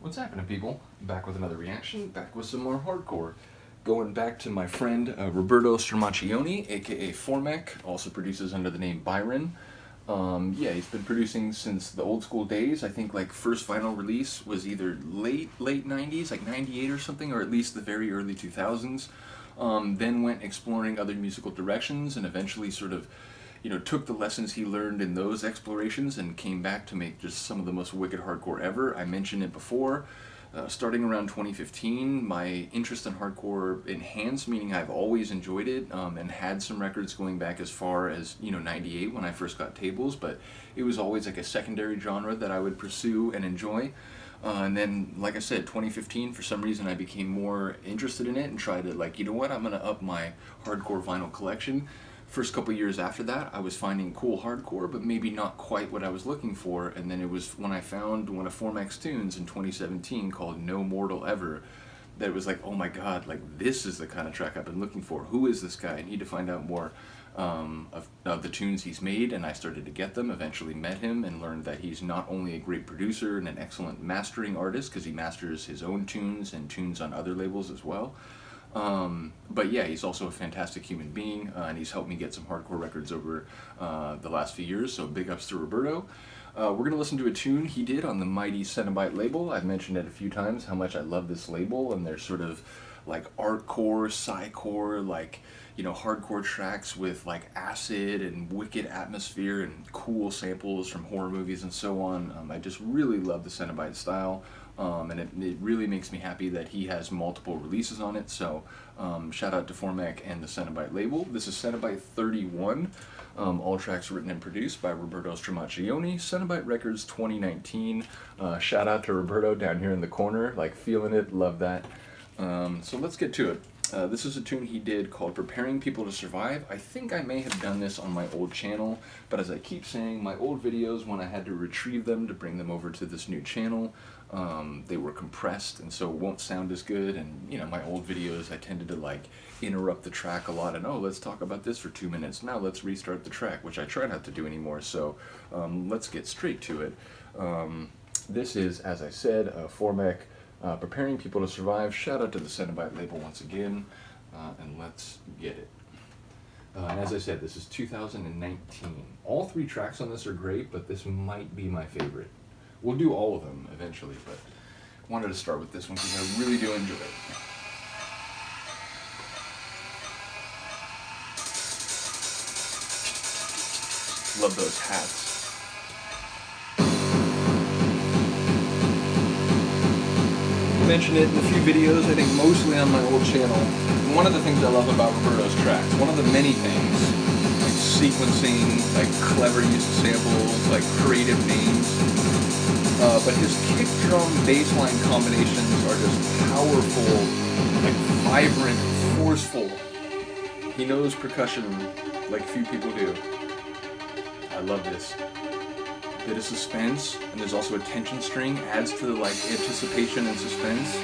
What's happening, people? Back with another reaction, back with some more hardcore. Going back to my friend Roberto aka Formek, also produces under the name Byron. Yeah, he's been producing since the old school days. I think like first vinyl release was either late 90s, like 98 or something, or at least the very early 2000s. Then went exploring other musical directions and eventually sort of took the lessons he learned in those explorations and came back to make just some of the most wicked hardcore ever. I mentioned it before. Starting around 2015, my interest in hardcore enhanced, meaning I've always enjoyed it and had some records going back as far as 98 when I first got tables, but it was always like a secondary genre that I would pursue and enjoy. And then, like I said, 2015, for some reason I became more interested in it and tried to, like, you know what, I'm going to up my hardcore vinyl collection. First couple years after that, I was finding cool hardcore, but maybe not quite what I was looking for. And then it was when I found one of Formek's tunes in 2017 called No Mortal Ever, that was like, oh my god, like this is the kind of track I've been looking for. Who is this guy? I need to find out more of the tunes he's made, and I started to get them, eventually met him, and learned that he's not only a great producer and an excellent mastering artist, because he masters his own tunes and tunes on other labels as well. But yeah, he's also a fantastic human being, and he's helped me get some hardcore records over the last few years, so big ups to Roberto. We're going to listen to a tune he did on the mighty Cenobite label. I've mentioned it a few times how much I love this label, and they're sort of like artcore, psycore, like, hardcore tracks with like acid and wicked atmosphere and cool samples from horror movies and so on. I just really love the Cenobite style. And it really makes me happy that he has multiple releases on it, so shout out to Formek and the Cenobite label. This is Cenobite 31, all tracks written and produced by Roberto Stramaccioni, Cenobite Records 2019. Shout out to Roberto down here in the corner, like feeling it, love that. So let's get to it. This is a tune he did called Preparing People to Survive. I think I may have done this on my old channel, but as I keep saying, my old videos, when I had to retrieve them to bring them over to this new channel, they were compressed, and so it won't sound as good. And my old videos, I tended to like interrupt the track a lot and, oh, let's talk about this for 2 minutes, now let's restart the track, which I try not to do anymore. So let's get straight to it. This is, as I said, Formek, Preparing People to Survive. Shout out to the Cenobite label once again, and let's get it. And as I said, this is 2019. All three tracks on this are great, but this might be my favorite. We'll do all of them eventually, but wanted to start with this one because I really do enjoy it. Love those hats. Mentioned it in a few videos, I think mostly on my old channel. One of the things I love about Roberto's tracks, one of the many things, like sequencing, like clever use of samples, like creative names, but his kick drum bassline combinations are just powerful, like vibrant, forceful. He knows percussion like few people do. I love this. Bit of suspense, and there's also a tension string, adds to the like anticipation and suspense.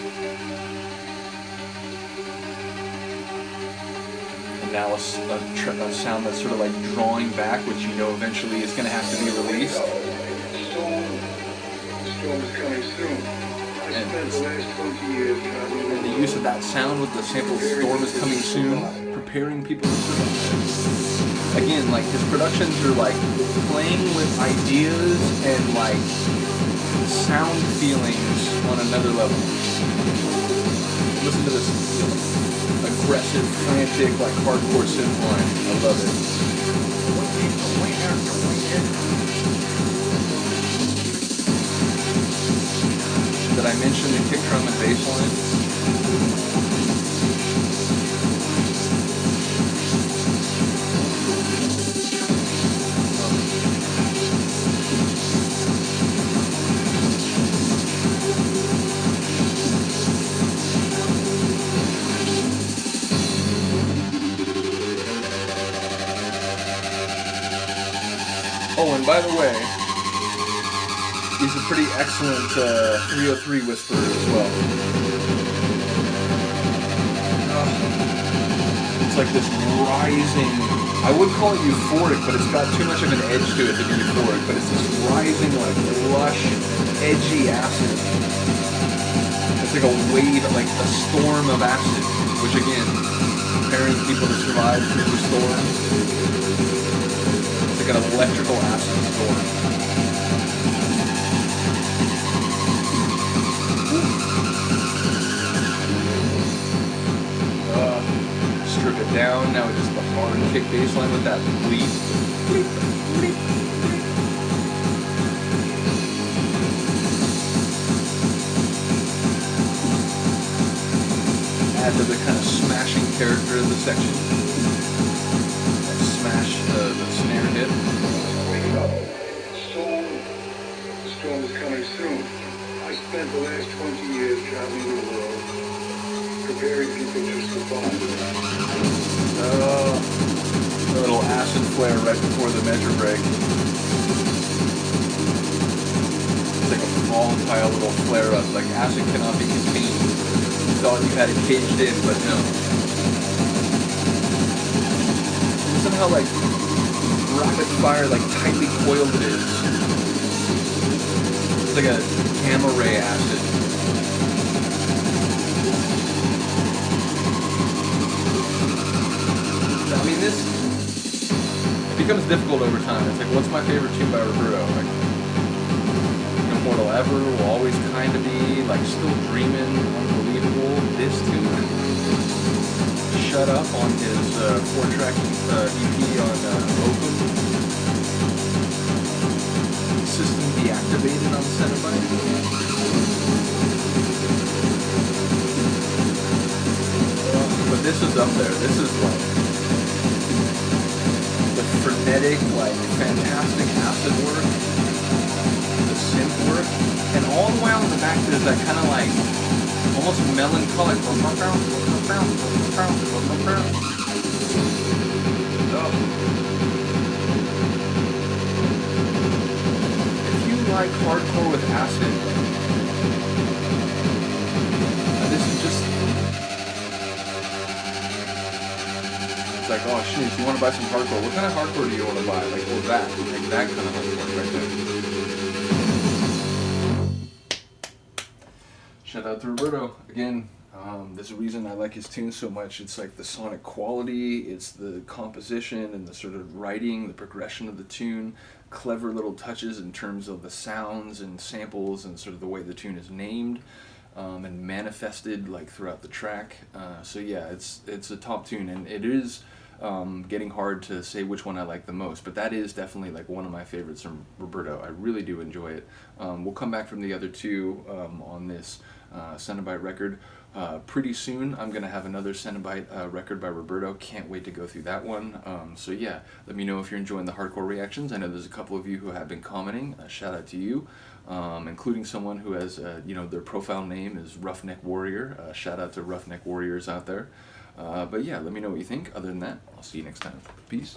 And now a sound that's sort of like drawing back, which eventually is going to have to be released. And the use of that sound with the sample "Storm is Coming Soon," preparing people to survive. Again, like his productions are like playing with ideas and like sound feelings on another level. Listen to this aggressive, frantic, like hardcore synth line. I love it. Did I mention the kick drum and bass line? Oh, and by the way, he's a pretty excellent 303 whisperer as well. It's like this rising, I would call it euphoric, but it's got too much of an edge to it to be euphoric, but it's this rising, like lush, edgy acid. a wave, like a storm of acid, which again, preparing people to survive through the storm. It's like an electrical acid storm. Strip it down, now it's just the hard kick bass line with that bleep. Add to the kind of smashing character of the section. That smash the snare hit. Wake up. Storm. The storm is coming soon. I spent the last 20 years traveling the world, preparing people to survive. A little acid flare right before the measure break. It's like a volatile little flare up, like acid cannot be contained. You thought you had it caged in, but no. And somehow like rapid fire, like tightly coiled it is. It's like a gamma ray acid. I mean, this becomes difficult over time. It's like, what's my favorite tune by Roberto? Like, No Mortal Ever, Will Always Kinda Be, like, Still Dreamin', Unbelievable, this tune, Shut Up on his 4-track EP on Open, System Deactivated on Cenobite. But this is up there. This is like the frenetic, like fantastic acid work, the synth work, and all the way on the back there's that kind of like almost melancholic. If you like hardcore with acid, this is just. It's like, oh, Shnootz, you want to buy some hardcore? What kind of hardcore do you want to buy? Like, well, that kind of hardcore right there. Shout out to Roberto. Again, there's a reason I like his tunes so much. It's like the sonic quality, it's the composition and the sort of writing, the progression of the tune, clever little touches in terms of the sounds and samples and sort of the way the tune is named. And manifested like throughout the track. So yeah, it's a top tune, and it is getting hard to say which one I like the most, but that is definitely like one of my favorites from Roberto. I really do enjoy it. We'll come back from the other two on this Cenobite record. Pretty soon I'm going to have another Cenobite record by Roberto. Can't wait to go through that one. So yeah, let me know if you're enjoying the hardcore reactions. I know there's a couple of you who have been commenting. Shout out to you. Including someone who has, their profile name is Roughneck Warrior. Shout out to Roughneck Warriors out there. But yeah, let me know what you think. Other than that, I'll see you next time. Peace.